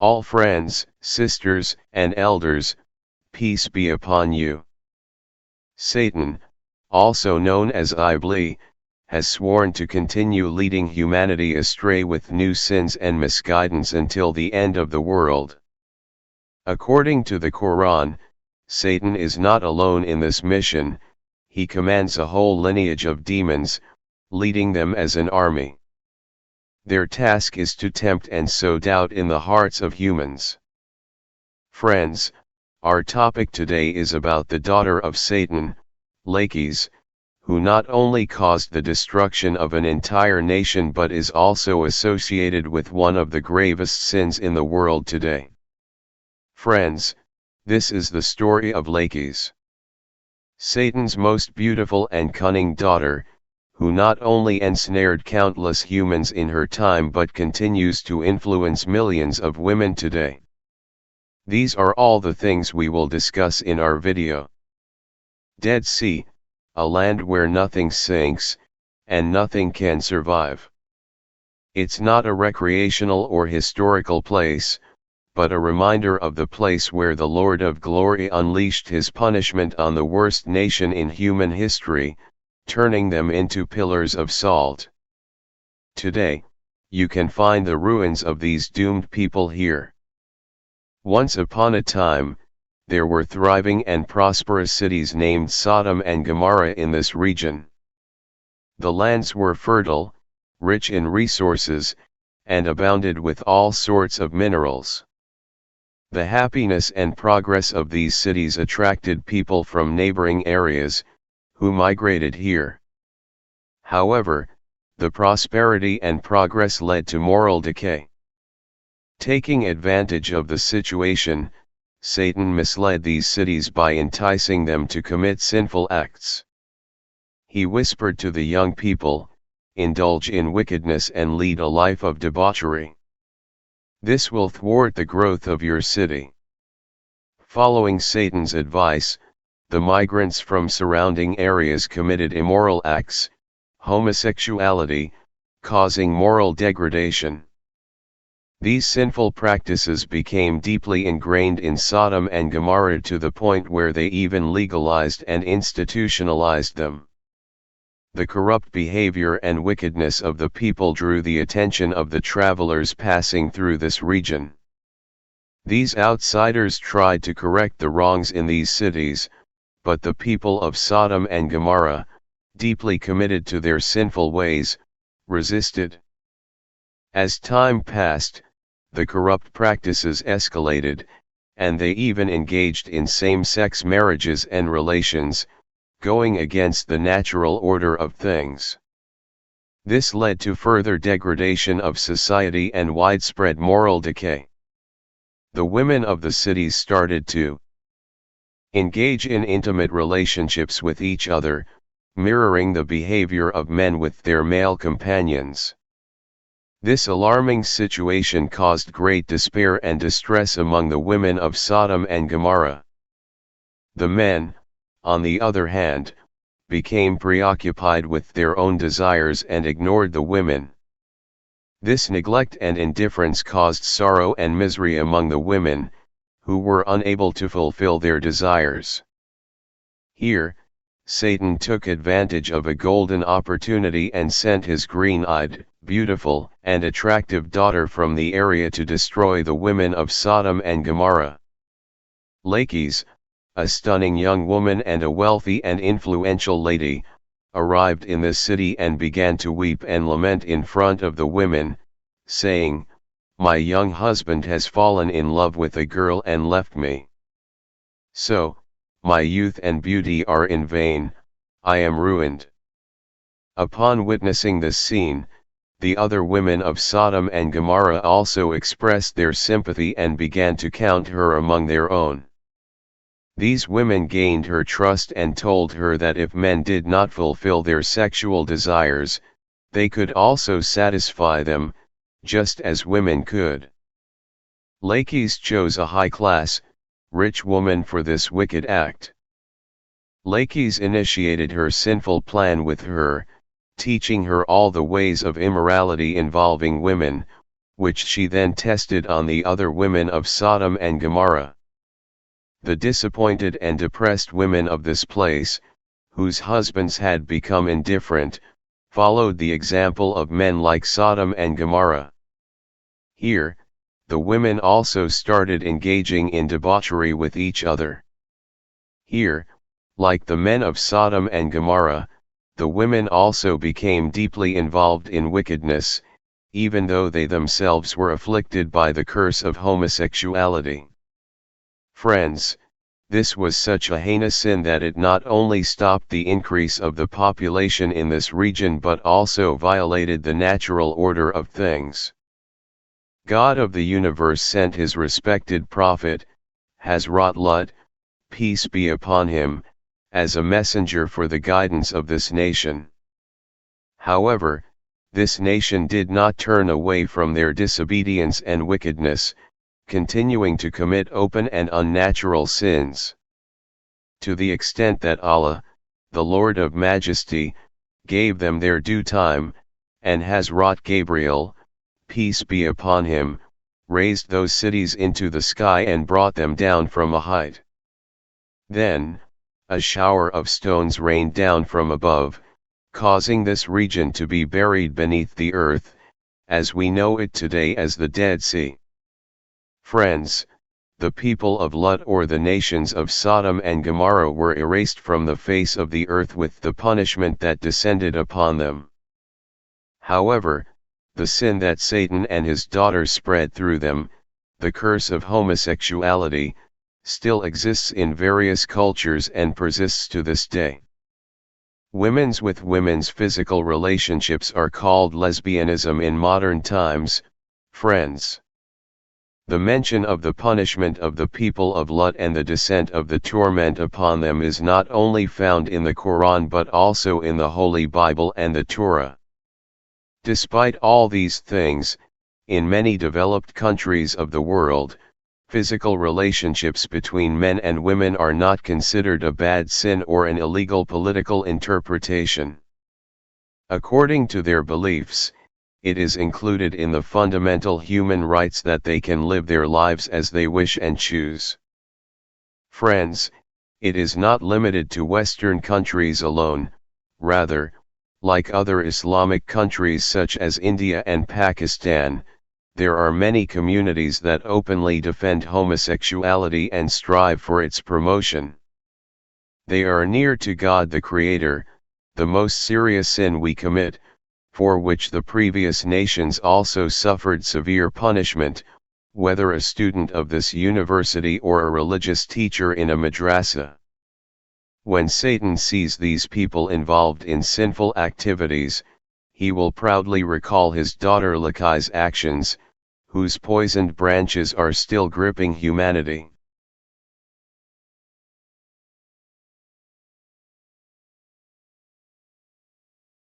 All friends, sisters, and elders, peace be upon you. Satan, also known as Iblis, has sworn to continue leading humanity astray with new sins and misguidance until the end of the world. According to the Quran, Satan is not alone in this mission. He commands a whole lineage of demons, leading them as an army. Their task is to tempt and sow doubt in the hearts of humans. Friends, our topic today is about the daughter of Satan, Laqees, who not only caused the destruction of an entire nation but is also associated with one of the gravest sins in the world today. Friends, this is the story of Laqees, Satan's most beautiful and cunning daughter, who not only ensnared countless humans in her time but continues to influence millions of women today. These are all the things we will discuss in our video. Dead Sea, a land where nothing sinks, and nothing can survive. It's not a recreational or historical place, but a reminder of the place where the Lord of Glory unleashed his punishment on the worst nation in human history, turning them into pillars of salt. Today, you can find the ruins of these doomed people here. Once upon a time, there were thriving and prosperous cities named Sodom and Gomorrah in this region. The lands were fertile, rich in resources, and abounded with all sorts of minerals. The happiness and progress of these cities attracted people from neighboring areas, who migrated here. However, the prosperity and progress led to moral decay. Taking advantage of the situation, Satan misled these cities by enticing them to commit sinful acts. He whispered to the young people, "Indulge in wickedness and lead a life of debauchery. This will thwart the growth of your city." Following Satan's advice, the migrants from surrounding areas committed immoral acts, homosexuality, causing moral degradation. These sinful practices became deeply ingrained in Sodom and Gomorrah to the point where they even legalized and institutionalized them. The corrupt behavior and wickedness of the people drew the attention of the travelers passing through this region. These outsiders tried to correct the wrongs in these cities, but the people of Sodom and Gomorrah, deeply committed to their sinful ways, resisted. As time passed, the corrupt practices escalated, and they even engaged in same-sex marriages and relations, going against the natural order of things. This led to further degradation of society and widespread moral decay. The women of the cities started to engage in intimate relationships with each other, mirroring the behavior of men with their male companions. This alarming situation caused great despair and distress among the women of Sodom and Gomorrah. The men, on the other hand, became preoccupied with their own desires and ignored the women. This neglect and indifference caused sorrow and misery among the women, who were unable to fulfill their desires. Here, Satan took advantage of a golden opportunity and sent his green-eyed, beautiful, and attractive daughter from the area to destroy the women of Sodom and Gomorrah. Laqees, a stunning young woman and a wealthy and influential lady, arrived in the city and began to weep and lament in front of the women, saying, "My young husband has fallen in love with a girl and left me. So, my youth and beauty are in vain, I am ruined." Upon witnessing this scene, the other women of Sodom and Gomorrah also expressed their sympathy and began to count her among their own. These women gained her trust and told her that if men did not fulfill their sexual desires, they could also satisfy them, just as women could. Laqees chose a high-class, rich woman for this wicked act. Laqees initiated her sinful plan with her, teaching her all the ways of immorality involving women, which she then tested on the other women of Sodom and Gomorrah. The disappointed and depressed women of this place, whose husbands had become indifferent, followed the example of men like Sodom and Gomorrah. Here, the women also started engaging in debauchery with each other. Here, like the men of Sodom and Gomorrah, the women also became deeply involved in wickedness, even though they themselves were afflicted by the curse of homosexuality. Friends, this was such a heinous sin that it not only stopped the increase of the population in this region but also violated the natural order of things. God of the universe sent his respected prophet, Hazrat, peace be upon him, as a messenger for the guidance of this nation. However, this nation did not turn away from their disobedience and wickedness, continuing to commit open and unnatural sins. To the extent that Allah, the Lord of Majesty, gave them their due time, and Hazrat Gabriel, peace be upon him, raised those cities into the sky and brought them down from a height. Then, a shower of stones rained down from above, causing this region to be buried beneath the earth, as we know it today as the Dead Sea. Friends, the people of Lut or the nations of Sodom and Gomorrah were erased from the face of the earth with the punishment that descended upon them. However, the sin that Satan and his daughters spread through them, the curse of homosexuality, still exists in various cultures and persists to this day. Women's with women's physical relationships are called lesbianism in modern times, friends. The mention of the punishment of the people of Lut and the descent of the torment upon them is not only found in the Quran but also in the Holy Bible and the Torah. Despite all these things, in many developed countries of the world, physical relationships between men and women are not considered a bad sin or an illegal political interpretation. According to their beliefs, it is included in the fundamental human rights that they can live their lives as they wish and choose. Friends, it is not limited to Western countries alone, rather, like other Islamic countries such as India and Pakistan, there are many communities that openly defend homosexuality and strive for its promotion. They are near to God the Creator, the most serious sin we commit, for which the previous nations also suffered severe punishment, whether a student of this university or a religious teacher in a madrasa. When Satan sees these people involved in sinful activities, he will proudly recall his daughter Laqees' actions, whose poisoned branches are still gripping humanity.